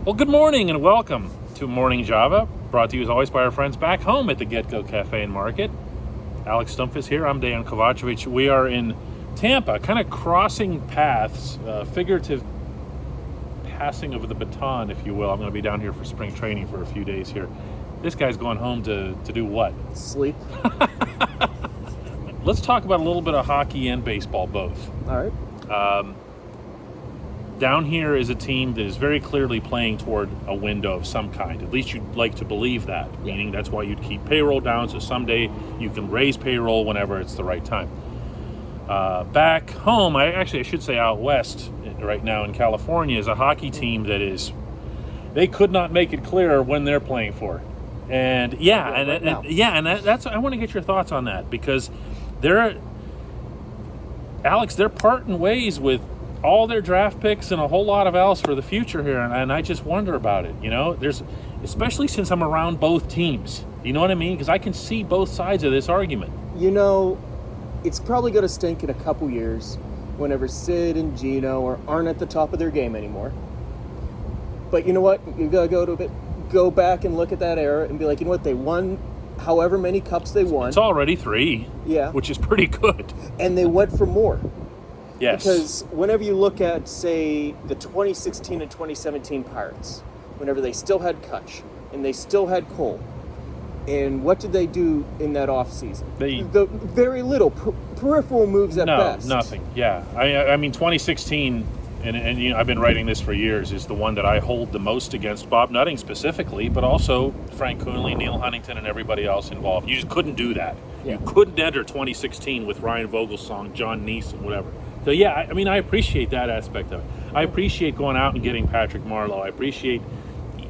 Well, good morning and welcome to Morning Java, brought to you as always by our friends back home at the Get-Go Cafe and Market. Alex Stumpf is here. I'm Dan Kovacevic. We are in Tampa, kind of crossing paths, figurative passing of the baton, if you will. I'm going to be down here for spring training for a few days here. This guy's going home to do what? Sleep. Let's talk about a little bit of hockey and baseball, both. All right. Down here is a team that is very clearly playing toward a window of some kind. At least you'd like to believe that, meaning that's why you'd keep payroll down so someday you can raise payroll whenever it's the right time. Back home, I should say out west right now in California, is a hockey team that is, they could not make it clear when they're playing for. And that's I want to get your thoughts on that, because they're parting ways with all their draft picks and a whole lot of else for the future here, and I just wonder about it. You know, especially since I'm around both teams. You know what I mean? Because I can see both sides of this argument. You know, it's probably going to stink in a couple years whenever Sid and Gino aren't at the top of their game anymore. But you know what? You got to go back and look at that era and be like, you know what? They won however many cups they won. It's already 3. Yeah. Which is pretty good. And they went for more. Yes. Because whenever you look at, say, the 2016 and 2017 Pirates, whenever they still had Kutch and they still had Cole, and what did they do in that offseason? Very little peripheral moves at best. No, nothing. Yeah. I mean, 2016, and you know, I've been writing this for years, is the one that I hold the most against Bob Nutting specifically, but also Frank Coonelly, Neil Huntington, and everybody else involved. You just couldn't do that. Yeah. You couldn't enter 2016 with Ryan Vogelsong, John Neese, and whatever. So, yeah, I mean, I appreciate that aspect of it. I appreciate going out and getting Patrick Marleau. I appreciate,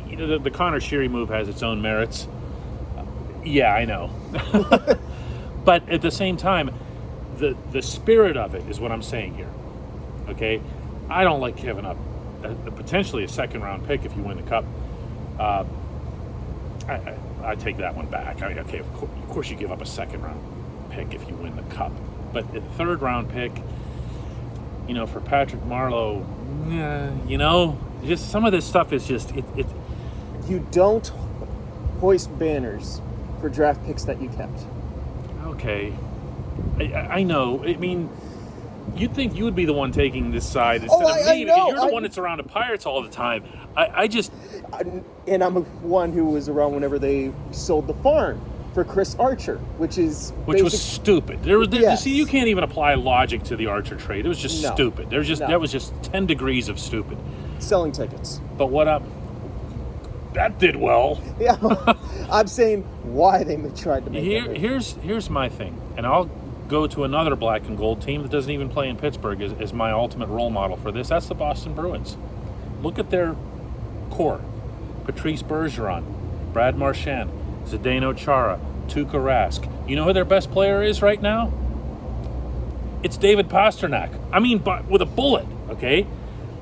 you know, the Connor Sheary move has its own merits. Yeah, I know. But at the same time, the spirit of it is what I'm saying here. Okay? I don't like giving up potentially a second-round pick if you win the Cup. I take that one back. Okay, of course you give up a second-round pick if you win the Cup. But a third-round pick, you know, for Patrick Marleau, you know, just some of this stuff is just it. You don't hoist banners for draft picks that you kept. Okay, I know. I mean, you'd think you would be the one taking this side instead of me, because you're the one that's around the Pirates all the time. And I'm one who was around whenever they sold the farm for Chris Archer, which was stupid. See, you can't even apply logic to the Archer trade. It was just stupid. That was just 10 degrees of stupid. Selling tickets. But what up? That did well. Yeah, I'm saying why they tried to make it. Here's my thing, and I'll go to another black and gold team that doesn't even play in Pittsburgh as my ultimate role model for this. That's the Boston Bruins. Look at their core: Patrice Bergeron, Brad Marchand, Zdeno Chara, Tuukka Rask. You know who their best player is right now? It's David Pastrnak. I mean, with a bullet, okay?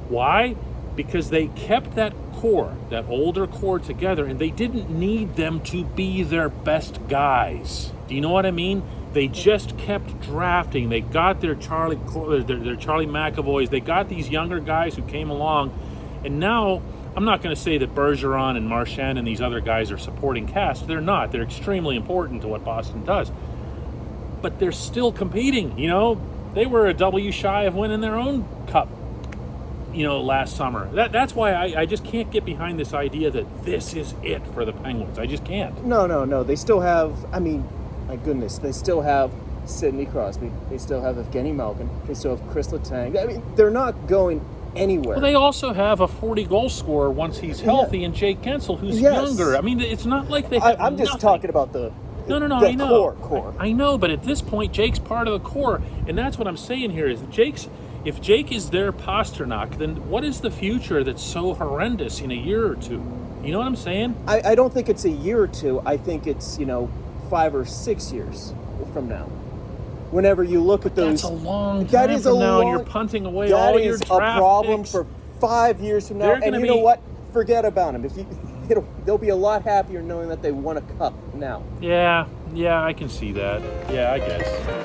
Why? Because they kept that core, that older core, together, and they didn't need them to be their best guys. Do you know what I mean? They just kept drafting. They got their Charlie McAvoys. They got these younger guys who came along, and now I'm not going to say that Bergeron and Marchand and these other guys are supporting cast. They're not. They're extremely important to what Boston does. But they're still competing, you know. They were a W shy of winning their own Cup, you know, last summer. That's why I just can't get behind this idea that this is it for the Penguins. I just can't. No. They still have, I mean, my goodness, they still have Sidney Crosby. They still have Evgeny Malkin. They still have Chris Letang. I mean, they're not going anywhere. Well, they also have a 40-goal scorer once he's healthy, and Jake Gensel, who's younger. I mean, it's not like they have I'm just nothing. Talking about the I know. Core. I know, but at this point, Jake's part of the core, and that's what I'm saying here is if Jake is their Pastrnak, then what is the future that's so horrendous in a year or two? You know what I'm saying? I don't think it's a year or two. I think it's, 5 or 6 years from now. Whenever you look at those... That's a long time from now, and you're punting away all your draft picks. That is a problem for 5 years from now, and you know what? Forget about them. They'll be a lot happier knowing that they won a Cup now. Yeah, I can see that. Yeah, I guess.